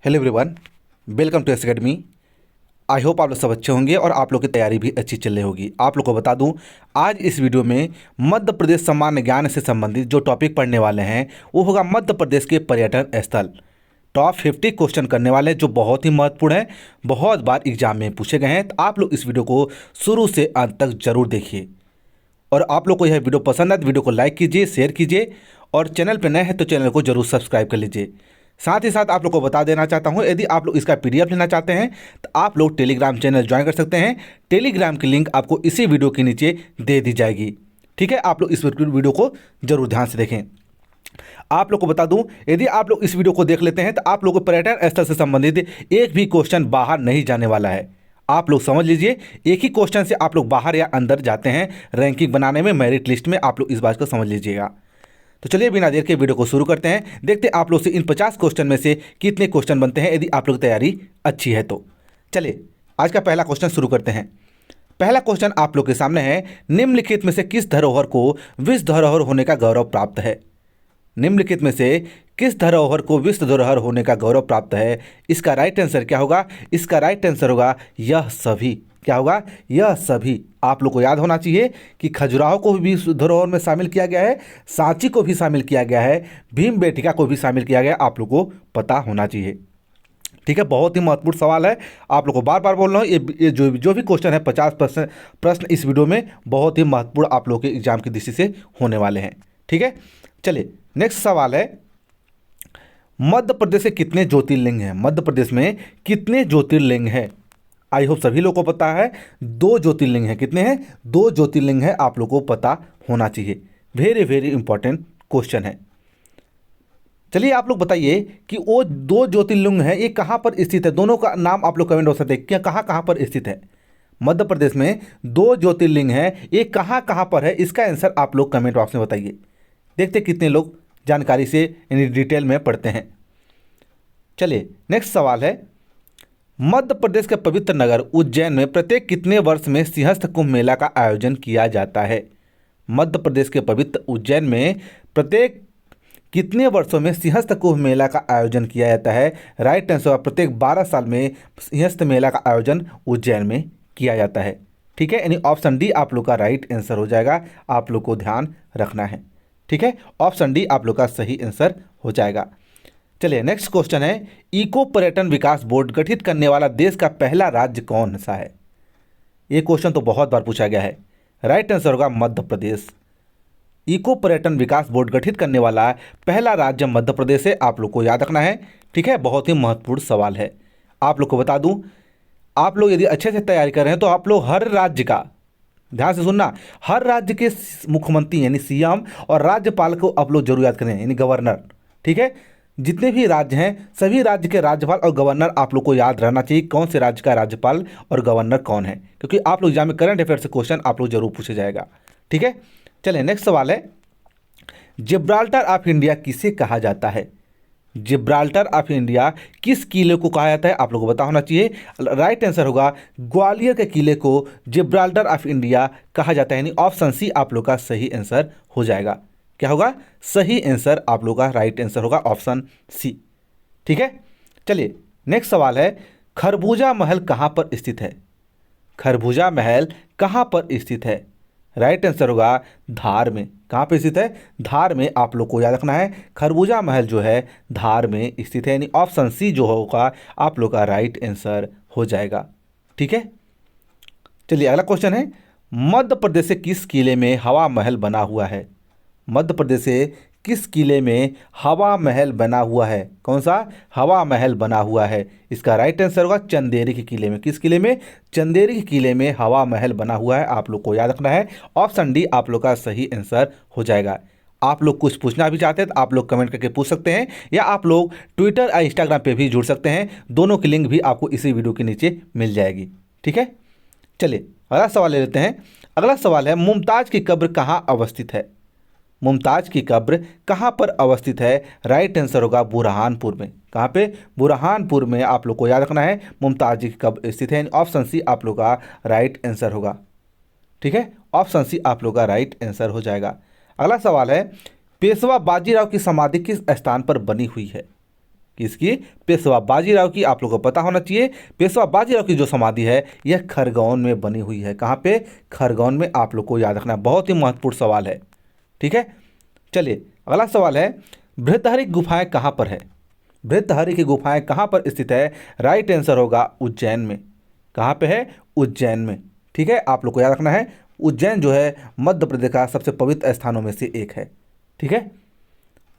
Hello everyone, welcome to S academy. I hope आप लोग सब अच्छे होंगे और आप लोग की तैयारी भी अच्छी चल रही होगी। आप लोग को बता दूं, आज इस वीडियो में मध्य प्रदेश सामान्य ज्ञान से संबंधित जो टॉपिक पढ़ने वाले हैं वो होगा मध्य प्रदेश के पर्यटन स्थल। टॉप 50 क्वेश्चन करने वाले हैं जो बहुत ही महत्वपूर्ण है, बहुत बार एग्जाम में पूछे गए हैं। तो आप लोग इस वीडियो को शुरू से अंत तक जरूर देखिए और आप लोग को यह वीडियो पसंद है तो वीडियो को लाइक कीजिए, शेयर कीजिए और चैनल पर नए हैं तो चैनल को जरूर सब्सक्राइब कर लीजिए। साथ ही साथ आप लोग को बता देना चाहता हूं, यदि आप लोग इसका पीडीएफ लेना चाहते हैं तो आप लोग टेलीग्राम चैनल ज्वाइन कर सकते हैं। टेलीग्राम की लिंक आपको इसी वीडियो के नीचे दे दी जाएगी। ठीक है, आप लोग इस वीडियो को जरूर ध्यान से देखें। आप लोग को बता दूं, यदि आप लोग इस वीडियो को देख लेते हैं तो आप लोग को पर्यटन स्थल से संबंधित एक भी क्वेश्चन बाहर नहीं जाने वाला है। आप लोग समझ लीजिए, एक ही क्वेश्चन से आप लोग बाहर या अंदर जाते हैं रैंकिंग बनाने में, मेरिट लिस्ट में। आप लोग इस बात को समझ लीजिएगा। तो चलिए बिना देर के वीडियो को शुरू करते हैं। देखते हैं आप लोग से इन 50 क्वेश्चन में से कितने क्वेश्चन बनते हैं, यदि आप लोग की तैयारी अच्छी है तो। चलिए आज का पहला क्वेश्चन शुरू करते हैं। पहला क्वेश्चन आप लोग के सामने है, निम्नलिखित में से किस धरोहर को विश्व धरोहर होने का गौरव प्राप्त है? निम्नलिखित में से किस धरोहर को विश्व धरोहर होने का गौरव प्राप्त है? इसका राइट आंसर क्या होगा? इसका राइट आंसर होगा यह सभी। क्या होगा? यह सभी। आप लोग को याद होना चाहिए कि खजुराहो को भी विश्व धरोहर में शामिल किया गया है, सांची को भी शामिल किया गया है, भीमबेटका को भी शामिल किया गया है। आप लोग को पता होना चाहिए। ठीक है, बहुत ही महत्वपूर्ण सवाल है। आप लोग को बार बार बोल रहा हूँ, ये जो भी क्वेश्चन है 50% प्रश्न इस वीडियो में बहुत ही महत्वपूर्ण आप लोग के एग्जाम की दृष्टि से होने वाले हैं। ठीक है, चलिए नेक्स्ट सवाल है, मध्य प्रदेश के कितने ज्योतिर्लिंग हैं? मध्य प्रदेश में कितने ज्योतिर्लिंग हैं? आई होप सभी लोगों को पता है, 2 ज्योतिर्लिंग हैं। कितने हैं? 2 ज्योतिर्लिंग हैं। आप लोगों को पता होना चाहिए। वेरी वेरी इंपॉर्टेंट क्वेश्चन है। चलिए आप लोग बताइए कि वो 2 ज्योतिर्लिंग हैं, ये कहाँ पर स्थित है? दोनों का नाम आप लोग कमेंट हो सकते हैं, क्या कहाँ कहाँ पर स्थित है? मध्य प्रदेश में 2 ज्योतिर्लिंग हैं, ये कहाँ कहाँ पर है? इसका आंसर आप लोग कमेंट बॉक्स में बताइए। देखते कितने लोग जानकारी से यानी डिटेल में पढ़ते हैं। चलिए नेक्स्ट सवाल है, मध्य प्रदेश के पवित्र नगर उज्जैन में प्रत्येक कितने वर्ष में सिंहस्थ कुंभ मेला का आयोजन किया जाता है? मध्य प्रदेश के पवित्र उज्जैन में प्रत्येक कितने वर्षों में सिंहस्थ कुंभ मेला का आयोजन किया जाता है? राइट आंसर, प्रत्येक 12 साल में सिंहस्थ मेला का आयोजन उज्जैन में किया जाता है। ठीक है, यानी ऑप्शन डी आप लोग का राइट आंसर हो जाएगा। आप लोग को ध्यान रखना है। ठीक है, ऑप्शन डी आप लोग का सही आंसर हो जाएगा। चलिए नेक्स्ट क्वेश्चन है, इको पर्यटन विकास बोर्ड गठित करने वाला देश का पहला राज्य कौन सा है? ये क्वेश्चन तो बहुत बार पूछा गया है। राइट आंसर होगा मध्य प्रदेश। इको पर्यटन विकास बोर्ड गठित करने वाला पहला राज्य मध्य प्रदेश है। आप लोग को याद रखना है। ठीक है, बहुत ही महत्वपूर्ण सवाल है। आप लोग को बता दूं, आप लोग यदि अच्छे से तैयारी कर रहे हैं तो आप लोग हर राज्य का, ध्यान से सुनना, हर राज्य के मुख्यमंत्री यानी सीएम और राज्यपाल को आप लोग जरूर याद करें, यानी गवर्नर। ठीक है, जितने भी राज्य हैं सभी राज्य के राज्यपाल और गवर्नर आप लोग को याद रहना चाहिए, कौन से राज्य का राज्यपाल और गवर्नर कौन है, क्योंकि आप लोग एग्जाम में करंट अफेयर से क्वेश्चन आप लोग जरूर पूछे जाएगा। ठीक है, चलिए नेक्स्ट सवाल है, जिब्राल्टर ऑफ इंडिया किसे कहा जाता है? जिब्राल्टर ऑफ इंडिया किस किले को कहा जाता है? आप लोगों को पता होना चाहिए। राइट आंसर होगा ग्वालियर के किले को जिब्राल्टर ऑफ इंडिया कहा जाता है, यानी ऑप्शन सी आप लोग का सही आंसर हो जाएगा। क्या होगा? सही आंसर आप लोग का राइट आंसर होगा ऑप्शन सी। ठीक है, चलिए नेक्स्ट सवाल है, खरबूजा महल कहाँ पर स्थित है? खरबूजा महल कहाँ पर स्थित है? राइट आंसर होगा धार में। कहाँ पे स्थित है? धार में। आप लोग को याद रखना है, खरबूजा महल जो है धार में स्थित है, यानी ऑप्शन सी जो होगा आप लोग का राइट आंसर हो जाएगा। ठीक है, चलिए अगला क्वेश्चन है, मध्य प्रदेश से किस किले में हवा महल बना हुआ है? मध्य प्रदेश से किस किले में हवा महल बना हुआ है? कौन सा हवा महल बना हुआ है? इसका राइट आंसर होगा चंदेरी के किले में। किस किले में? चंदेरी के किले में हवा महल बना हुआ है। आप लोग को याद रखना है, ऑप्शन डी आप लोग का सही आंसर हो जाएगा। आप लोग कुछ पूछना भी चाहते हैं तो आप लोग कमेंट करके पूछ सकते हैं, या आप लोग ट्विटर या इंस्टाग्राम पे भी जुड़ सकते हैं। दोनों की लिंक भी आपको इसी वीडियो के नीचे मिल जाएगी। ठीक है, चलिए अगला सवाल ले लेते हैं। अगला सवाल है, मुमताज की कब्र कहाँ अवस्थित है? मुमताज की कब्र कहाँ पर अवस्थित है? राइट आंसर होगा बुरहानपुर में। कहाँ पे? बुरहानपुर में। आप लोग को याद रखना है, मुमताज जी की कब्र स्थित है। ऑप्शन सी आप लोग का राइट आंसर होगा। ठीक है, ऑप्शन सी आप लोग का राइट आंसर हो जाएगा। अगला सवाल है, पेशवा बाजीराव की समाधि किस स्थान पर बनी हुई है? किसकी? पेशवा बाजीराव की। आप लोगों को पता होना चाहिए पेशवा बाजीराव की जो समाधि है यह खरगोन में बनी हुई है। कहाँ पे? खरगोन में। आप लोग को याद रखना है, बहुत ही महत्वपूर्ण सवाल है। ठीक है, चलिए अगला सवाल है, बृहत्तहरी गुफाएं कहाँ पर है? बृहत्तहरी की गुफाएं कहाँ पर स्थित है? राइट आंसर होगा उज्जैन में। कहाँ पे है? उज्जैन में। ठीक है, आप लोग को याद रखना है उज्जैन जो है मध्य प्रदेश का सबसे पवित्र स्थानों में से एक है। ठीक है,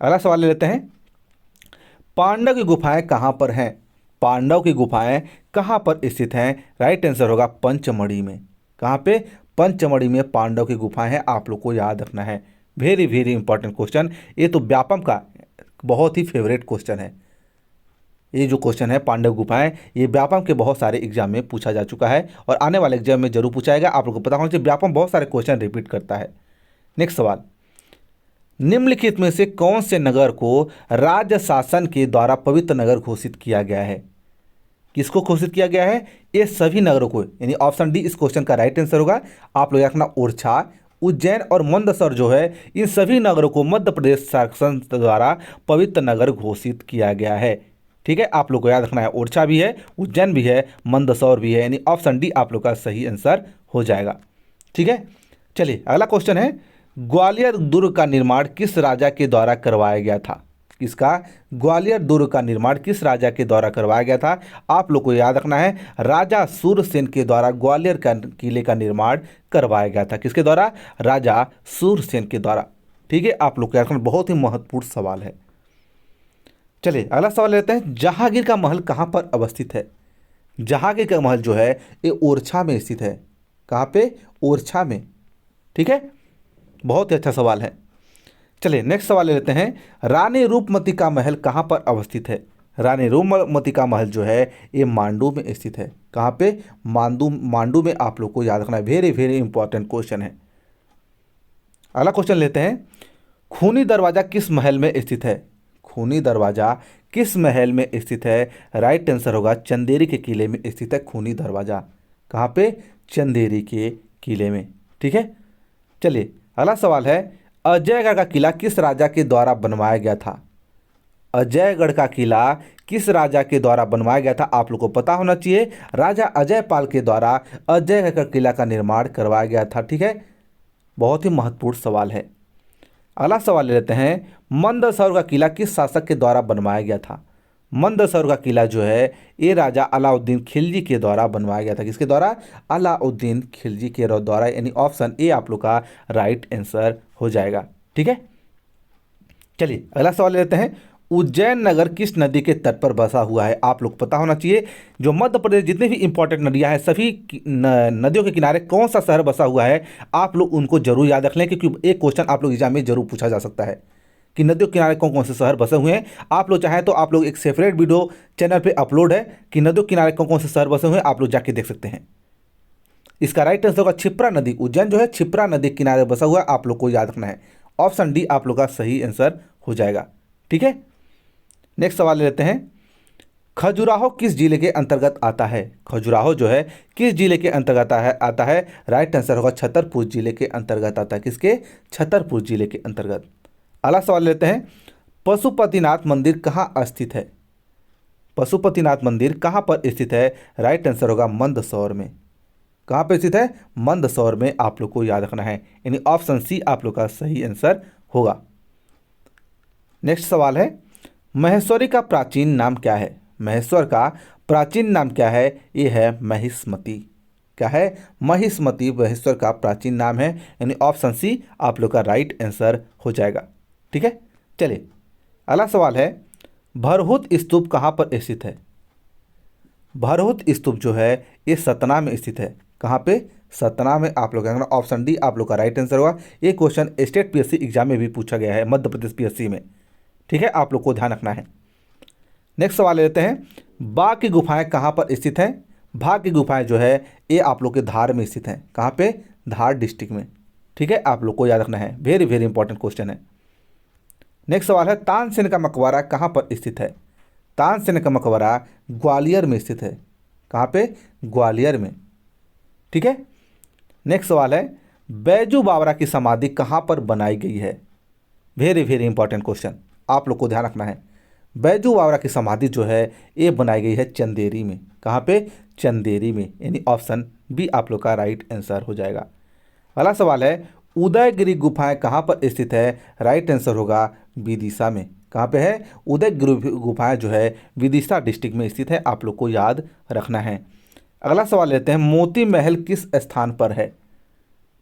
अगला सवाल ले लेते हैं, पांडव की गुफाएं कहाँ पर हैं? पांडव की गुफाएं कहाँ पर स्थित हैं? राइट आंसर होगा पंचमढ़ी में। कहाँ पे? पंचमढ़ी में पांडव की गुफाएं हैं। आप लोग को याद रखना है, वेरी वेरी इंपॉर्टेंट क्वेश्चन। ये तो व्यापम का बहुत ही फेवरेट क्वेश्चन है। ये जो क्वेश्चन है पांडव गुफाएं, ये व्यापम के बहुत सारे एग्जाम में पूछा जा चुका है और आने वाले एग्जाम में जरूर पूछा जाएगा। आप लोग को पता होना चाहिए व्यापम बहुत सारे क्वेश्चन रिपीट करता है। नेक्स्ट सवाल, निम्नलिखित में से कौन से नगर को राज्य शासन के द्वारा पवित्र नगर घोषित किया गया है? किसको घोषित किया गया है? ये सभी नगरों को, यानी ऑप्शन डी इस क्वेश्चन का राइट आंसर होगा। आप लोग रखना ओरछा, उज्जैन और मंदसौर जो है इन सभी नगरों को मध्य प्रदेश शासन द्वारा पवित्र नगर घोषित किया गया है। ठीक है, आप लोग को याद रखना है ओरछा भी है, उज्जैन भी है, मंदसौर भी है, यानी ऑप्शन डी आप लोग का सही आंसर हो जाएगा। ठीक है, चलिए अगला क्वेश्चन है, ग्वालियर दुर्ग का निर्माण किस राजा के द्वारा करवाया गया था? किसका? ग्वालियर दुर्ग का निर्माण किस राजा के द्वारा करवाया गया था? आप लोग को याद रखना है राजा सूरसेन के द्वारा ग्वालियर का किले का निर्माण करवाया गया था। किसके द्वारा? राजा सूरसेन के द्वारा। ठीक है, आप लोग को याद रखना, बहुत ही महत्वपूर्ण सवाल है। चलिए अगला सवाल लेते हैं, जहांगीर का महल कहाँ पर अवस्थित है? जहांगीर का महल जो है ये ओरछा में स्थित है। कहाँ पे? ओरछा में। ठीक है, बहुत ही अच्छा सवाल है। चलिए नेक्स्ट सवाल ले लेते हैं, रानी रूपमती का महल कहाँ पर अवस्थित है? रानी रूपमती का महल जो है ये मांडू में स्थित है। कहाँ पे? मांडू में। आप लोग को याद रखना है, वेरी वेरी इंपॉर्टेंट क्वेश्चन है। अगला क्वेश्चन लेते हैं, खूनी दरवाजा किस महल में स्थित है? खूनी दरवाजा किस महल में स्थित है? राइट आंसर होगा चंदेरी के किले में स्थित है खूनी दरवाजा। कहाँ पे? चंदेरी के किले में। ठीक है, चलिए अगला सवाल है, अजयगढ़ का किला किस राजा के द्वारा बनवाया गया था? अजयगढ़ का किला किस राजा के द्वारा बनवाया गया था? आप लोग को पता होना चाहिए राजा अजयपाल के द्वारा अजयगढ़ का किला का निर्माण करवाया गया था। ठीक है, बहुत ही महत्वपूर्ण सवाल है। अगला सवाल ले लेते हैं, मंदसौर का किला किस शासक के द्वारा बनवाया गया था? मंदसौर का किला जो है ये राजा अलाउद्दीन खिलजी के द्वारा बनवाया गया था। किसके द्वारा? अलाउद्दीन खिलजी के द्वारा, यानी ऑप्शन ए आप लोग का राइट आंसर हो जाएगा। ठीक है, चलिए अगला सवाल लेते हैं, उज्जैन नगर किस नदी के तट पर बसा हुआ है? आप लोग पता होना चाहिए जो मध्य प्रदेश जितनी भी इंपॉर्टेंट नदियां हैं सभी नदियों के किनारे कौन सा शहर बसा हुआ है? आप लोग उनको जरूर याद रख लें, क्योंकि एक क्वेश्चन आप लोग एग्जाम में जरूर पूछा जा सकता है कि नदियों के किनारे कौन कौन से शहर बसे हुए हैं। आप लोग चाहें तो आप लोग एक सेपरेट वीडियो चैनल पे अपलोड है कि नदियों के किनारे कौन कौन से शहर बसे हुए हैं, आप लोग जाके देख सकते हैं। इसका राइट आंसर होगा क्षिप्रा नदी। उज्जैन जो है क्षिप्रा नदी के किनारे बसा हुआ है। आप लोग को याद रखना है, ऑप्शन डी आप लोग का सही आंसर हो जाएगा। ठीक है, नेक्स्ट सवाल लेते हैं, खजुराहो किस जिले के अंतर्गत आता है? खजुराहो जो है किस जिले के अंतर्गत आता है? राइट आंसर होगा छतरपुर जिले के अंतर्गत आता है। किसके? छतरपुर जिले के अंतर्गत। अगला सवाल लेते हैं, पशुपतिनाथ मंदिर कहाँ स्थित है? पशुपतिनाथ मंदिर कहाँ पर स्थित है? राइट आंसर होगा मंदसौर में। कहाँ पर स्थित है? मंदसौर में। आप लोग को याद रखना है, यानी ऑप्शन सी आप लोग का सही आंसर होगा। नेक्स्ट सवाल है, महेश्वरी का प्राचीन नाम क्या है? महेश्वर का प्राचीन नाम क्या है? ये है महिष्मती। क्या है? महिष्मती महेश्वर का प्राचीन नाम है, यानी ऑप्शन सी आप लोग का राइट आंसर हो जाएगा। ठीक है, चलिए अगला सवाल है, भरहुत स्तूप कहाँ पर स्थित है? भरहुत स्तूप जो है ये सतना में स्थित है। कहाँ पे? सतना में। आप लोग ऑप्शन डी आप लोग का राइट आंसर होगा। ये क्वेश्चन स्टेट पीएससी एग्जाम में भी पूछा गया है, मध्य प्रदेश पीएससी में। ठीक है, आप लोग को ध्यान रखना है। नेक्स्ट सवाल लेते हैं, बाघ की गुफाएं कहाँ पर स्थित हैं? बाघ की गुफाएं जो है ये आप लोग के धार में स्थित हैं। कहाँ पे? धार डिस्ट्रिक्ट में। ठीक है, आप लोग को याद रखना है, वेरी वेरी इंपॉर्टेंट क्वेश्चन है। नेक्स्ट सवाल है, तानसेन का मकबरा कहाँ पर स्थित है? तानसेन का मकबरा ग्वालियर में स्थित है। कहाँ पे? ग्वालियर में। ठीक है, नेक्स्ट सवाल है, बैजू बावरा की समाधि कहाँ पर बनाई गई है? वेरी वेरी इंपॉर्टेंट क्वेश्चन, आप लोग को ध्यान रखना है। बैजू बावरा की समाधि जो है ये बनाई गई है चंदेरी में। कहाँ पे? चंदेरी में, यानी ऑप्शन बी आप लोग का राइट आंसर हो जाएगा। अगला सवाल है उदयगिरी गुफाएं कहाँ पर स्थित है? राइट आंसर होगा विदिशा में। कहाँ पे है? उदयगिरी गुफाएं जो है विदिशा डिस्ट्रिक्ट में स्थित है, आप लोग को याद रखना है। अगला सवाल लेते हैं मोती महल किस स्थान पर है?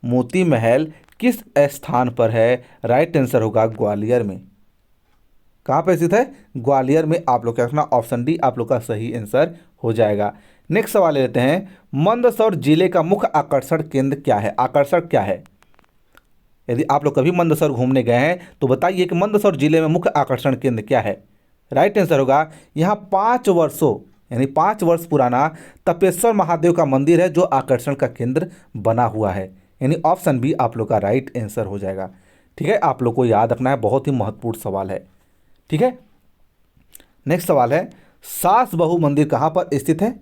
मोती महल किस स्थान पर है? राइट आंसर होगा ग्वालियर में। कहाँ पर स्थित है? ग्वालियर में, आप लोग क्या रखना, ऑप्शन डी आप लोग का सही आंसर हो जाएगा। नेक्स्ट सवाल लेते हैं मंदसौर जिले का मुख्य आकर्षण केंद्र क्या है? आकर्षण क्या है? यदि आप लोग कभी मंदसौर घूमने गए हैं तो बताइए कि मंदसौर जिले में मुख्य आकर्षण केंद्र क्या है? राइट आंसर होगा यहाँ 5 वर्षों यानी 5 वर्ष पुराना तपेश्वर महादेव का मंदिर है जो आकर्षण का केंद्र बना हुआ है, यानी ऑप्शन बी आप लोग का राइट आंसर हो जाएगा। ठीक है, आप लोग को याद रखना है, बहुत ही महत्वपूर्ण सवाल है। ठीक है, नेक्स्ट सवाल है सास बहू मंदिर कहाँ पर स्थित है?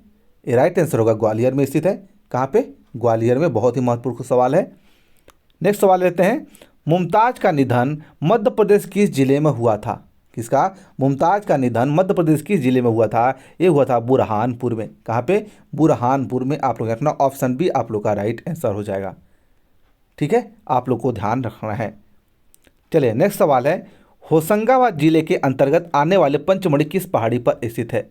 ये राइट आंसर होगा ग्वालियर में स्थित है। कहाँ पे? ग्वालियर में, बहुत ही महत्वपूर्ण सवाल है। नेक्स्ट सवाल लेते हैं मुमताज का निधन मध्य प्रदेश किस जिले में हुआ था? किसका? मुमताज का निधन मध्य प्रदेश किस जिले में हुआ था? ये हुआ था बुरहानपुर में। कहाँ पे? बुरहानपुर में, आप लोग रखना, ऑप्शन बी आप लोग का राइट आंसर हो जाएगा। ठीक है, आप लोग को ध्यान रखना है। चलिए नेक्स्ट सवाल है होशंगाबाद जिले के अंतर्गत आने वाले पंचमढ़ी किस पहाड़ी पर स्थित है?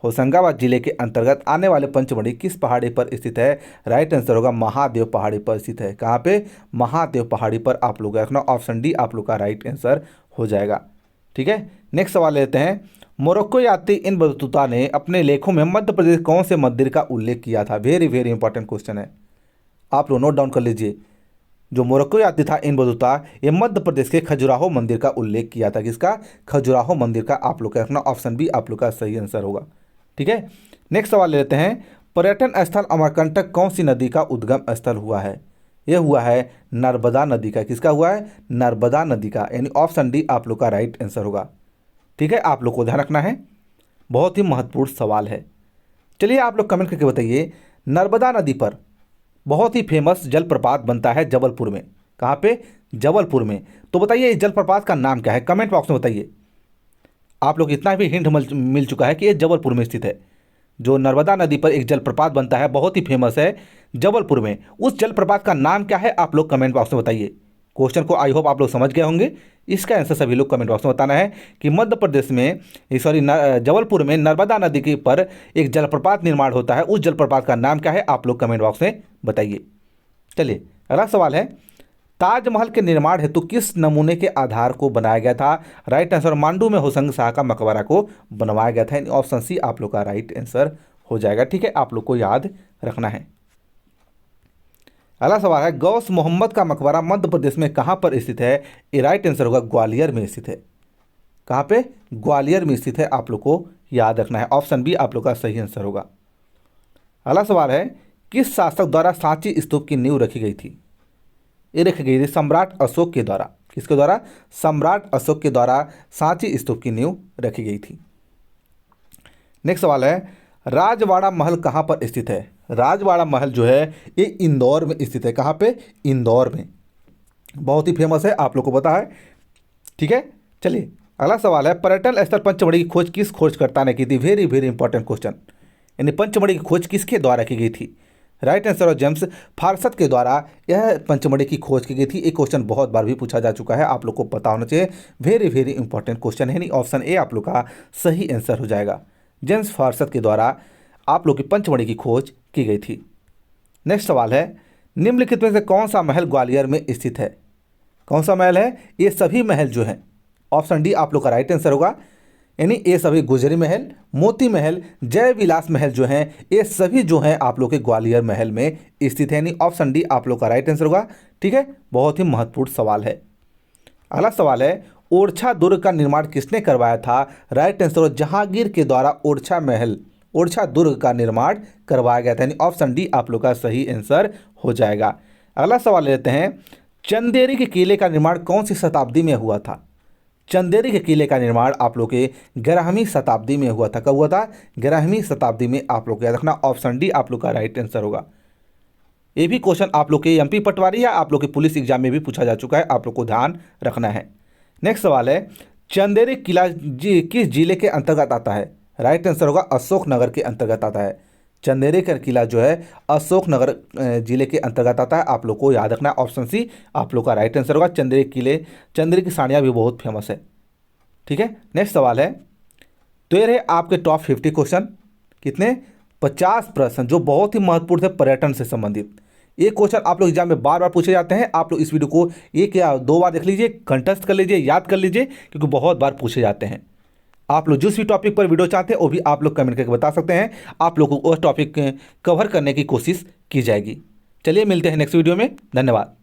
होशंगाबाद जिले के अंतर्गत आने वाले पंचमढ़ी किस पहाड़ी पर स्थित है? राइट आंसर होगा महादेव पहाड़ी पर स्थित है। कहाँ पे? महादेव पहाड़ी पर, आप लोग रखना, ऑप्शन डी आप लोग का राइट आंसर हो जाएगा। ठीक है, नेक्स्ट सवाल लेते हैं मोरक्को यात्री इन बतूता ने अपने लेखों में मध्य प्रदेश कौन से मंदिर का उल्लेख किया था? वेरी वेरी इंपॉर्टेंट क्वेश्चन है, आप लोग नोट डाउन कर लीजिए। जो मोरक्को यात्री था इन बतूता, ये मध्य प्रदेश के खजुराहो मंदिर का उल्लेख किया था। किसका? खजुराहो मंदिर का, आप लोग का रखना, ऑप्शन बी आप लोग का सही आंसर होगा। ठीक है, नेक्स्ट सवाल लेते हैं पर्यटन स्थल अमरकंटक कौन सी नदी का उद्गम स्थल हुआ है? यह हुआ है नर्मदा नदी का। किसका हुआ है? नर्मदा नदी का, यानी ऑप्शन डी आप लोग का राइट आंसर होगा। ठीक है, आप लोग को ध्यान रखना है, बहुत ही महत्वपूर्ण सवाल है। चलिए आप लोग कमेंट करके बताइए नर्मदा नदी पर बहुत ही फेमस जलप्रपात बनता है जबलपुर में। कहाँ पे? जबलपुर में। तो बताइए इस जलप्रपात का नाम क्या है? कमेंट बॉक्स में बताइए। आप लोग इतना भी हिंट मिल चुका है कि ये जबलपुर में स्थित है। जो नर्मदा नदी पर एक जलप्रपात बनता है, बहुत ही फेमस है जबलपुर में, उस जलप्रपात का नाम क्या है? आप लोग कमेंट बॉक्स में बताइए। क्वेश्चन को आई होप आप लोग समझ गए होंगे। इसका आंसर सभी लोग कमेंट बॉक्स में बताना है कि मध्य प्रदेश में जबलपुर में नर्मदा नदी के पर एक जलप्रपात निर्माण होता है, उस जलप्रपात का नाम क्या है? आप लोग कमेंट बॉक्स में बताइए। चलिए अगला सवाल है ताजमहल के निर्माण हेतु किस नमूने के आधार को बनाया गया था? राइट आंसर मांडू में होशंग शाह का मकबरा को बनवाया गया था, ऑप्शन सी आप लोग का राइट आंसर हो जाएगा। ठीक है, आप लोग को याद रखना है। अगला सवाल है गौस मोहम्मद का मकबरा मध्य प्रदेश में कहाँ पर स्थित है? ये राइट आंसर होगा ग्वालियर में स्थित है। कहाँ पे? ग्वालियर में स्थित है, आप लोग को याद रखना है, ऑप्शन बी आप लोग का सही आंसर होगा। अगला सवाल है किस शासक द्वारा सांची स्तूप की नींव रखी गई थी? ये रखी गई थी सम्राट अशोक के द्वारा। किसके द्वारा? सम्राट अशोक के द्वारा सांची स्तूप की नींव रखी गई थी। नेक्स्ट सवाल है राजवाड़ा महल कहाँ पर स्थित है? राजवाड़ा महल जो है ये इंदौर में स्थित है। कहाँ पे? इंदौर में, बहुत ही फेमस है, आप लोग को पता है। ठीक है, चलिए अगला सवाल है पर्यटन स्थल पंचमढ़ी की खोज किस खोजकर्ता ने की थी? वेरी वेरी इंपॉर्टेंट क्वेश्चन, यानी पंचमढ़ी की खोज किसके द्वारा की गई थी? राइट आंसर और जेम्स फारसत के द्वारा यह पंचमढ़ी की खोज की गई थी। एक क्वेश्चन बहुत बार भी पूछा जा चुका है, आप लोग को पता होना चाहिए, वेरी वेरी इंपॉर्टेंट क्वेश्चन है, नहीं ऑप्शन ए आप लोग का सही आंसर हो जाएगा। जेम्स फारसत के द्वारा आप लोग की पंचमढ़ी की खोज की गई थी। नेक्स्ट सवाल है निम्नलिखित में से कौन सा महल ग्वालियर में स्थित है? कौन सा महल है? ये सभी महल जो हैं, ऑप्शन डी आप लोग का राइट आंसर होगा, यानी ये सभी गुजरी महल, मोती महल, जय विलास महल जो हैं, ये सभी जो हैं आप लोग के ग्वालियर महल में स्थित है, यानी ऑप्शन डी आप लोग का राइट आंसर होगा। ठीक है, बहुत ही महत्वपूर्ण सवाल है। अगला सवाल है ओरछा दुर्ग का निर्माण किसने करवाया था? राइट आंसर जहांगीर के द्वारा ओरछा दुर्ग का निर्माण करवाया गया था, यानी ऑप्शन डी आप लोग का सही आंसर हो जाएगा। अगला सवाल लेते हैं चंदेरी के किले का निर्माण कौन सी शताब्दी में हुआ था? चंदेरी के किले का निर्माण आप लोग के 11वीं शताब्दी में हुआ था। कब हुआ था? 11वीं शताब्दी में, आप लोग याद रखना, ऑप्शन डी आप लोग का राइट आंसर होगा। ये भी क्वेश्चन आप लोग के एमपी पटवारी या आप लोग के पुलिस एग्जाम में भी पूछा जा चुका है, आप लोग को ध्यान रखना है। नेक्स्ट सवाल है चंदेरी किला किस जिले के अंतर्गत आता है? राइट आंसर होगा अशोकनगर के अंतर्गत आता है। चंदेरी का किला जो है अशोकनगर जिले के अंतर्गत आता है। आप लोग को याद रखना है, ऑप्शन सी आप लोग का राइट आंसर होगा। चंदेरी किले, चंदेरी की साड़ियाँ भी बहुत फेमस है। ठीक है, नेक्स्ट सवाल है, तो ये रहे आपके टॉप 50 क्वेश्चन। कितने? 50 प्रश्न जो बहुत ही महत्वपूर्ण थे पर्यटन से संबंधित। ये क्वेश्चन आप लोग एग्जाम में बार बार पूछे जाते हैं। आप लोग इस वीडियो को एक या दो बार देख लीजिए, कंटेस्ट कर लीजिए, याद कर लीजिए, क्योंकि बहुत बार पूछे जाते हैं। आप लोग जिस भी टॉपिक पर वीडियो चाहते हैं वो भी आप लोग कमेंट करके बता सकते हैं। आप लोगों को वो टॉपिक कवर करने की कोशिश की जाएगी। चलिए मिलते हैं नेक्स्ट वीडियो में। धन्यवाद।